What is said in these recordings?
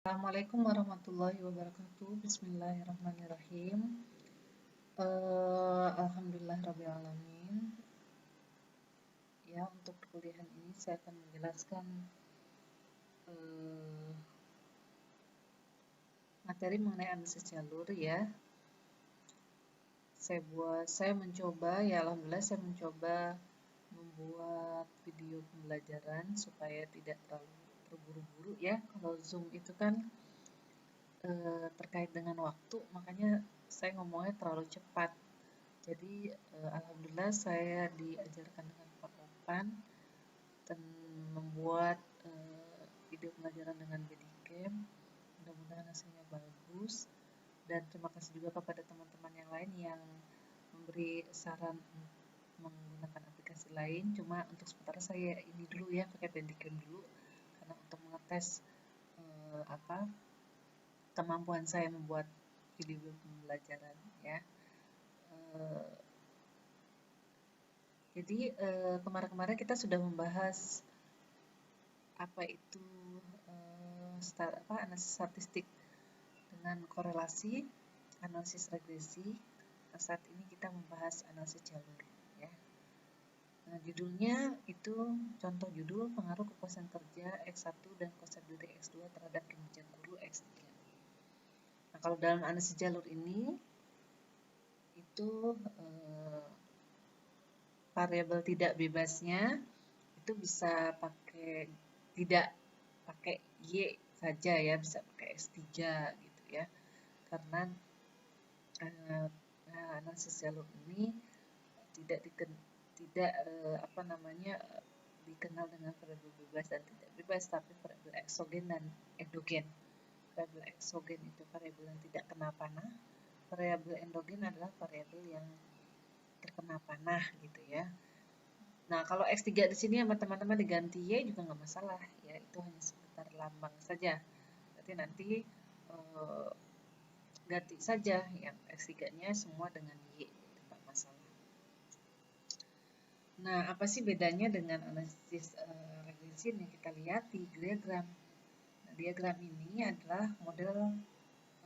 Assalamualaikum warahmatullahi wabarakatuh. Bismillahirrahmanirrahim. Alhamdulillahirrahmanirrahim. Ya, untuk perkuliahan ini saya akan menjelaskan materi mengenai analisis jalur ya. Alhamdulillah saya mencoba membuat video pembelajaran supaya tidak terlalu terburu-buru ya. Kalau Zoom itu kan terkait dengan waktu, makanya saya ngomongnya terlalu cepat. Jadi alhamdulillah saya diajarkan dengan Pak Opan dan membuat video pembelajaran dengan Badicam. Mudah-mudahan hasilnya bagus. Dan terima kasih juga kepada teman-teman yang lain yang memberi saran menggunakan aplikasi lain. Cuma untuk sementara saya ini dulu ya, pakai Badicam dulu karena untuk mengetes kemampuan saya membuat video pembelajaran ya. Jadi kemarin-kemarin kita sudah membahas apa itu analisis statistik dengan korelasi, analisis regresi. Nah, saat ini kita membahas analisis jalur ya. Nah, judulnya itu contoh judul pengaruh kepuasan kerja X1 dan konsep-diri X2 terhadap kinerja guru X3. Nah, kalau dalam analisis jalur ini itu variabel tidak bebasnya itu bisa tidak pakai Y saja ya, bisa pakai S3 gitu ya. Karena analisis jalur ini tidak dikenal dengan variabel bebas dan tidak bebas, tapi variabel eksogen dan endogen. Variabel eksogen itu variabel yang tidak kena panah, variabel endogen adalah variabel yang terkena panah gitu ya. Nah, kalau X3 di sini sama teman-teman diganti Y juga nggak masalah ya, itu hanya sekitar lambang saja. Berarti nanti ganti saja yang X3-nya semua dengan Y, itu nggak masalah. Nah, apa sih bedanya dengan analisis regresi yang kita lihat di diagram? Nah, diagram ini adalah model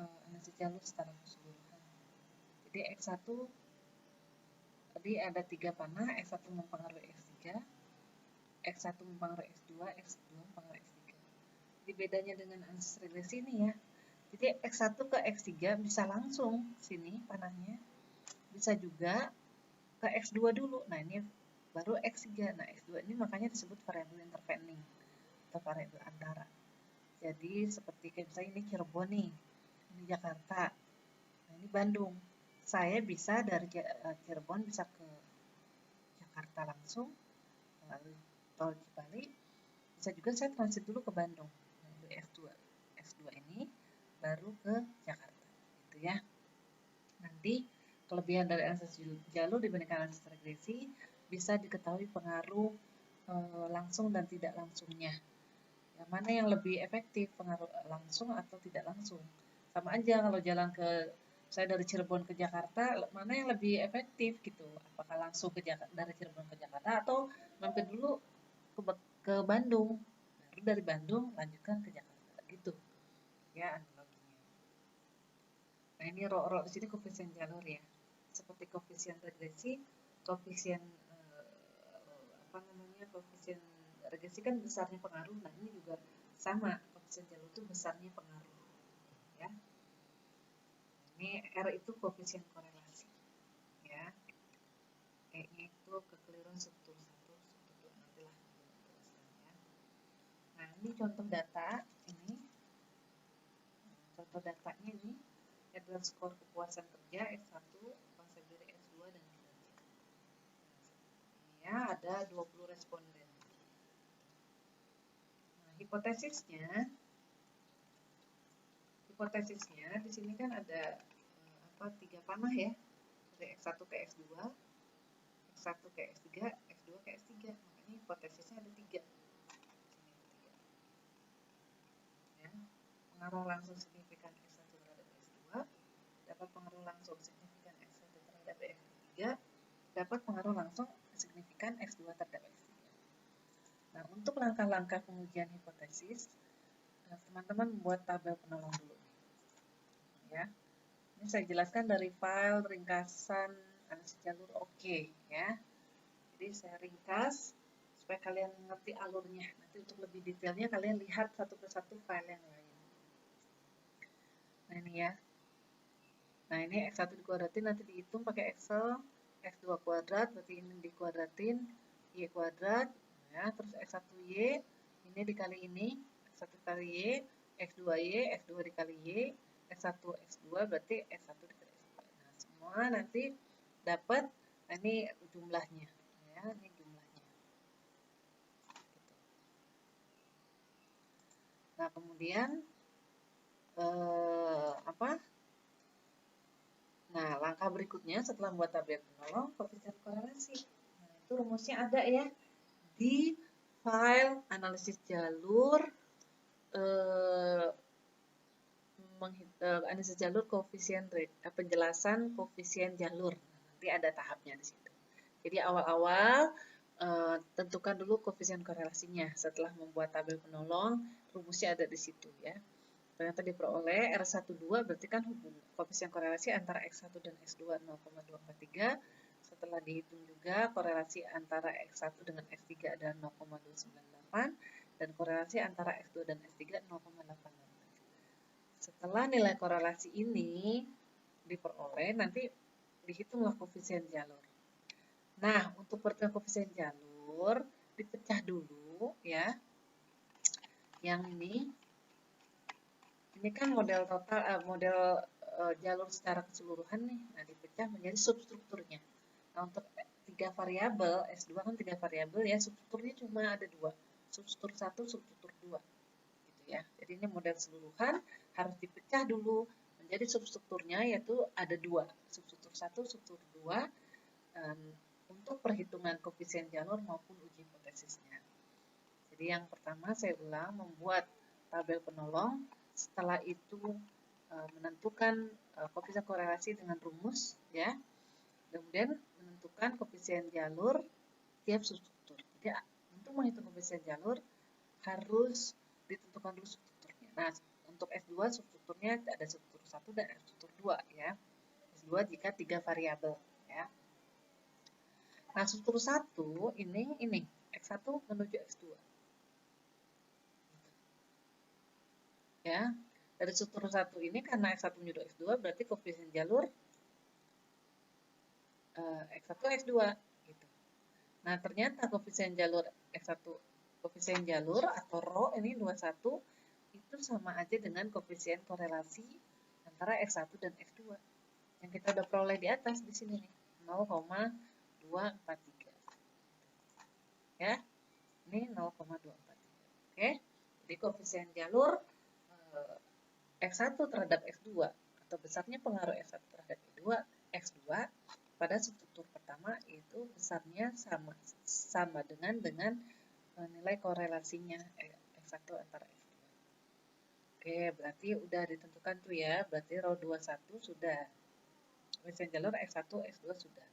analisis jalur secara keseluruhan. Jadi X1 tadi ada 3 panah, X1 mempengaruhi X3, X1 mempengaruhi X2, X2 mempengaruhi X3. Jadi bedanya dengan analisis regresi ini ya. Jadi X1 ke X3 bisa langsung sini panahnya, bisa juga ke X2 dulu. Nah, ini baru X3. Nah, X2 ini makanya disebut variabel intervening atau variabel antara. Jadi seperti kayak misalnya ini Cirebon nih, ini Jakarta, nah ini Bandung. Saya bisa dari Cirebon bisa ke Jakarta langsung, lalu tol Cipali, bisa juga saya transit dulu ke Bandung, melalui X2 ini baru ke Jakarta, gitu ya. Nanti kelebihan dari analisis jalur dibandingkan analisis regresi bisa diketahui pengaruh langsung dan tidak langsungnya. Yang mana yang lebih efektif, pengaruh langsung atau tidak langsung? Sama aja kalau jalan saya dari Cirebon ke Jakarta, mana yang lebih efektif gitu? Apakah langsung dari Cirebon ke Jakarta atau mampir dulu ke Bandung, baru dari Bandung lanjutkan ke Jakarta gitu? Ya analoginya. Nah, ini rho di sini koefisien jalur ya. Seperti koefisien regresi, koefisien koefisien regresi kan besarnya pengaruh. Nah, ini juga sama, koefisien jalur itu besarnya pengaruh ya. Ini R itu koefisien korelasi ya. E-nya itu kekeliruan struktur 1, struktur 2 nantilah ya. Nah, ini contoh data ini. Contoh datanya ini adalah skor kepuasan kerja X1, konsep diri X2 dan kinerja. Ya, ada 20 responden. Nah, hipotesisnya di sini kan ada 3 panah ya, dari X1 ke X2, X1 ke X3, X2 ke X3. Makanya hipotesisnya ada 3. Ya, pengaruh langsung signifikan X1 terhadap X2, dapat pengaruh langsung signifikan X1 terhadap X3, dapat pengaruh langsung signifikan X2 terhadap X3. Nah, untuk langkah-langkah pengujian hipotesis, Nah, teman-teman membuat tabel penolong dulu. Ya. Ini saya jelaskan dari file ringkasan analisis jalur oke, ya. Jadi saya ringkas supaya kalian mengerti alurnya. Nanti untuk lebih detailnya kalian lihat satu persatu file yang lain. Nah ini ya. Nah ini X1 dikuadratin nanti dihitung pakai Excel. X2 kuadrat berarti ini dikuadratin Y kuadrat. Ya, terus X1Y ini dikali ini. X1 kali Y, X2Y, X2 dikali Y, X1, X2 berarti X1 dikali X2. Nah semua nanti dapat, nah, ini jumlahnya. Ya, ini jumlahnya. Nah kemudian Nah, langkah berikutnya setelah membuat tabel penolong, koefisien korelasi. Nah, itu rumusnya ada ya di file analisis jalur, analisis jalur koefisien penjelasan koefisien jalur. Nanti ada tahapnya di situ. Jadi awal-awal tentukan dulu koefisien korelasinya. Setelah membuat tabel penolong, rumusnya ada di situ ya. Ternyata diperoleh R12 berarti kan hubungan koefisien korelasi antara X1 dan X2 0,243. Setelah dihitung juga korelasi antara X1 dengan X3 ada 0,298 dan korelasi antara X2 dan X3 0,88. Setelah nilai korelasi ini diperoleh, nanti dihitunglah koefisien jalur. Nah, untuk perhitungan koefisien jalur dipecah dulu ya. Yang ini kan model total, jalur secara keseluruhan nih. Nah, dipecah menjadi substrukturnya. Nah, untuk 3 variabel, S2 kan 3 variabel ya, substrukturnya cuma ada 2. Substruktur 1, substruktur 2. Gitu ya. Jadi ini model keseluruhan harus dipecah dulu menjadi substrukturnya, yaitu ada 2. Substruktur 1, substruktur 2 untuk perhitungan koefisien jalur maupun uji hipotesisnya. Jadi yang pertama saya ulang, membuat tabel penolong. Setelah itu menentukan koefisien korelasi dengan rumus ya. Kemudian menentukan koefisien jalur tiap substruktur. Jadi untuk menghitung koefisien jalur harus ditentukan dulu substrukturnya. Nah, untuk S2 substrukturnya ada substruktur 1 dan substruktur 2 ya. S2 jika 3 variabel ya. Nah, substruktur 1 ini X1 menuju X2. Ya, dari struktur 1 ini karena X1 menuju X2 berarti koefisien jalur X1 X2 gitu. Nah, ternyata koefisien jalur X1 koefisien jalur atau rho ini 21 itu sama aja dengan koefisien korelasi antara X1 dan X2. Yang kita udah peroleh di atas di sini nih, 0,243. Ya. Ini 0,243. Oke. Jadi koefisien jalur X1 terhadap X2 atau besarnya pengaruh X1 terhadap X2 pada struktur pertama itu besarnya sama dengan nilai korelasinya X1 antara X2. Oke, berarti udah ditentukan tuh ya, berarti rho 21 sudah. Koefisien jalur X1, X2 sudah.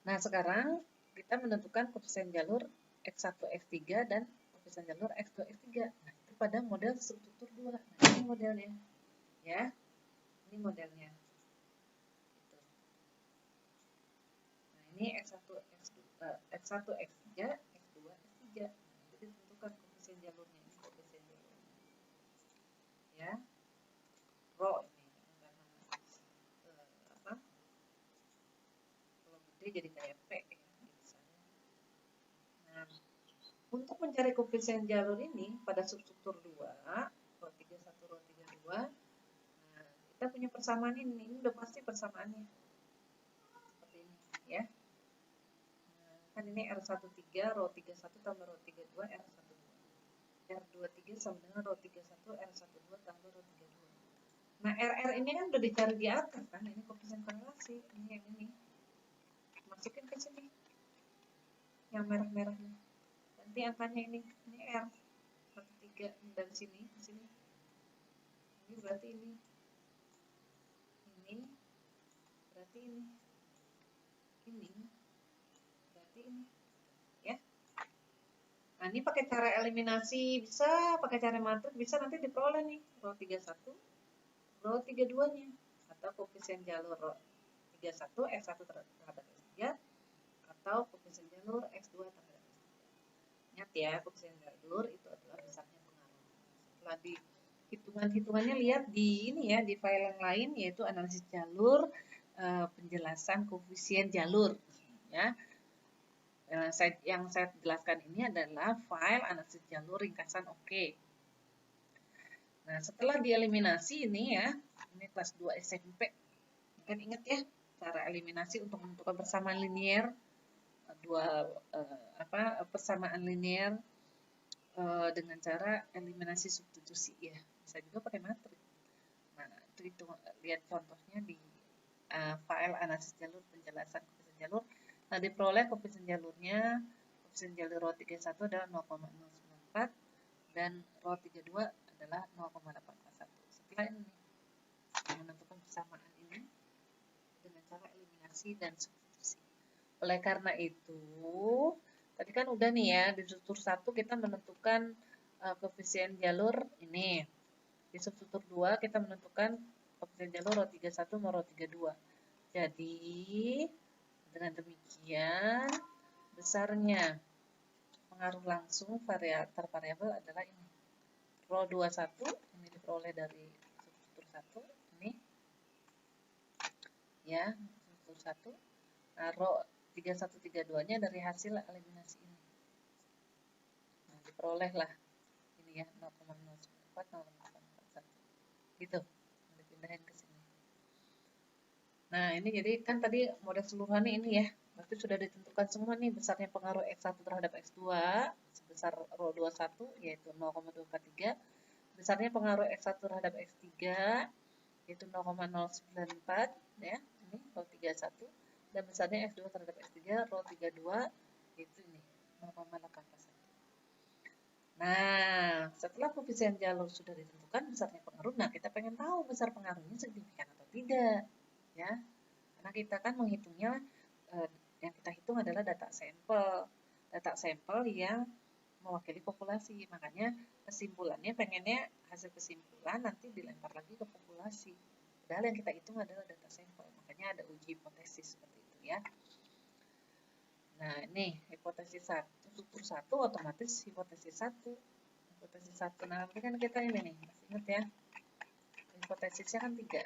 Nah, sekarang kita menentukan koefisien jalur X1, X3 dan koefisien jalur X2, X3. Nah, pada model struktur 2. Nah, ini modelnya. Ya. Ini modelnya. Gitu. Nah, ini X1, X3, X2, X3. Nah, itu ditentukan koefisien jalurnya. Ini koefisien jalurnya. Ya. Rho ini. Karena kalau gede jadi kayak P ya. Nah, untuk mencari koefisien jalur ini pada substruktur 2, rho 31, rho 32, nah, kita punya persamaan ini udah pasti persamaannya. Seperti ini, ya. Nah, kan ini R13, rho 31 tambah rho 32, R12. R23 sama dengan rho 31, R12 tambah rho 32. Nah, RR ini kan udah dicari di atas kan, ini koefisien korelasi, ini yang ini. Masukin ke sini. Yang merah-merahnya. Nanti angkanya ini R 13 dari sini ke sini. Ini berarti ini berarti ini berarti ini ya. Nah, ini pakai cara eliminasi bisa, pakai cara matrik bisa, nanti diperoleh nih rho 31, rho 32-nya, atau koefisien jalur rho 31 X1 terhadap X3, atau koefisien jalur X2 terhadap X3. Ingat ya, koefisien jalur itu adalah besarnya pengaruh. Setelah di hitungannya lihat di ini ya, di file yang lain, yaitu analisis jalur, penjelasan koefisien jalur ya. Yang saya jelaskan ini adalah file analisis jalur ringkasan oke. Nah, setelah dieliminasi ini ya, ini kelas 2 SMP. Kan ingat ya, cara eliminasi untuk menentukan persamaan linier, persamaan linier dengan cara eliminasi substitusi ya. Bisa juga pakai matrik. Nah, itu lihat contohnya di file analisis jalur penjelasan koefisien jalur. Nah, diperoleh koefisien jalurnya, koefisien jalur rho 31 adalah 0,094 dan rho 32 adalah 0,841. Setelah ini menentukan persamaan ini dengan cara eliminasi dan substitusi. Oleh karena itu, tadi kan udah nih ya, di struktur 1 kita menentukan koefisien jalur ini. Di struktur 2 kita menentukan koefisien jalur rho 31 mau rho 32. Jadi, dengan demikian, besarnya pengaruh langsung variabel adalah ini. Rho 21, ini diperoleh dari struktur 1, ini. Ya, struktur 1. Nah, rho 3132-nya dari hasil eliminasi ini. Nah, diperolehlah ini ya, 0,094, 0,841. Gitu. Dipindahin ke sini. Nah, ini jadi kan tadi model keseluruhannya ini ya. Berarti sudah ditentukan semua nih besarnya pengaruh X1 terhadap X2 sebesar rho 21 yaitu 0,243. Besarnya pengaruh X1 terhadap X3 yaitu 0,094 ya. Ini rho 31 dan besarnya X2 terhadap X3 rho 32 yaitu ini 0,841. Nah, setelah koefisien jalur sudah ditentukan besarnya pengaruh, nah kita pengen tahu besar pengaruhnya signifikan atau tidak, ya. Karena kita kan menghitungnya, yang kita hitung adalah data sampel yang mewakili populasi. Makanya kesimpulannya pengennya hasil kesimpulan nanti dilempar lagi ke populasi. Padahal yang kita hitung adalah data sampel. Makanya ada uji hipotesis seperti itu ya. Nah, ini hipotesis 1, struktur 1 otomatis hipotesis 1. Hipotesis 1. Nah, nanti kan kita ini nih, masih ingat ya. Hipotesisnya kan 3.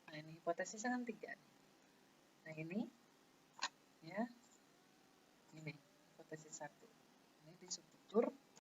Nah, ini hipotesisnya kan 3. Nah, ini ya. Ini hipotesis 1. Ini di struktur